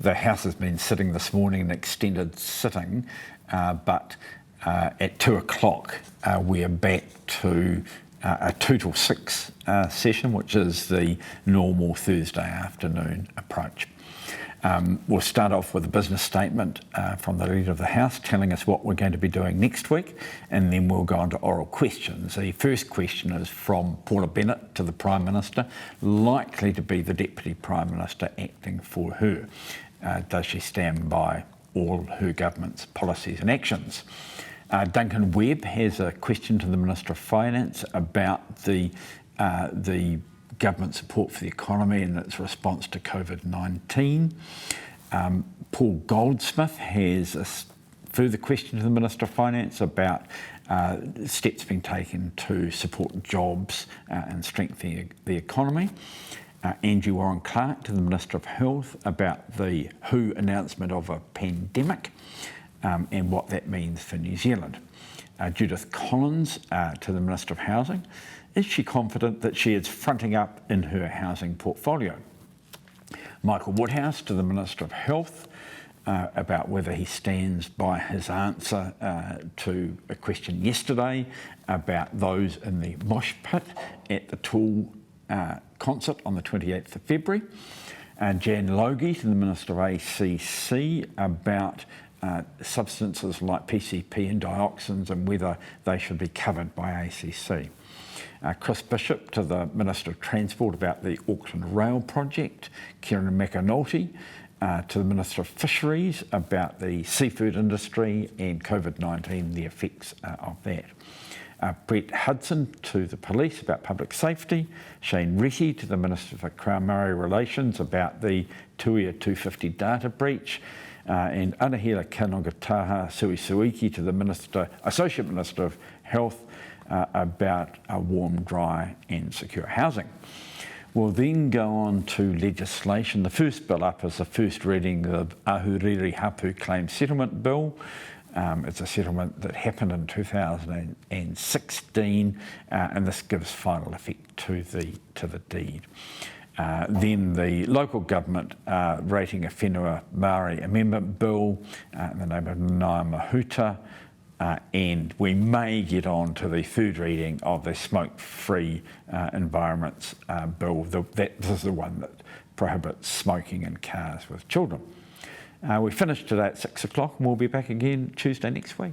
the House has been sitting this morning, an extended sitting, but at 2 o'clock we are back to a 2 till 6 session, which is the normal Thursday afternoon approach. We'll start off with a business statement from the Leader of the House telling us what we're going to be doing next week, and then we'll go on to oral questions. The first question is from Paula Bennett to the Prime Minister, likely to be the Deputy Prime Minister acting for her. Does she stand by all her government's policies and actions? Duncan Webb has a question to the Minister of Finance about the government support for the economy and its response to COVID-19. Paul Goldsmith has a further question to the Minister of Finance about steps being taken to support jobs and strengthen the economy. Andrew Warren Clark to the Minister of Health about the WHO announcement of a pandemic and what that means for New Zealand. Judith Collins to the Minister of Housing. Is she confident that she is fronting up in her housing portfolio? Michael Woodhouse to the Minister of Health about whether he stands by his answer to a question yesterday about those in the mosh pit at the Tool concert on the 28th of February. Jan Logie to the Minister of ACC about substances like PCP and dioxins and whether they should be covered by ACC. Chris Bishop to the Minister of Transport about the Auckland Rail project. Kieran McAnulty to the Minister of Fisheries about the seafood industry and COVID-19, the effects of that. Brett Hudson to the Police about public safety. Shane Retty to the Minister for Crown Maori Relations about the Tuia 250 data breach. And Anahira Kanongataha Suiki to the Associate Minister of Health about warm, dry and secure housing. We'll then go on to legislation. The first bill up is the first reading of the Ahuriri Hapu Claim Settlement Bill. It's a settlement that happened in 2016 and this gives final effect to the deed. Then the local government rating a whenua Māori amendment bill in the name of Ngāi Mahuta. And we may get on to the third reading of the smoke-free environments bill. This is the one that prohibits smoking in cars with children. We finished today at 6 o'clock and we'll be back again Tuesday next week.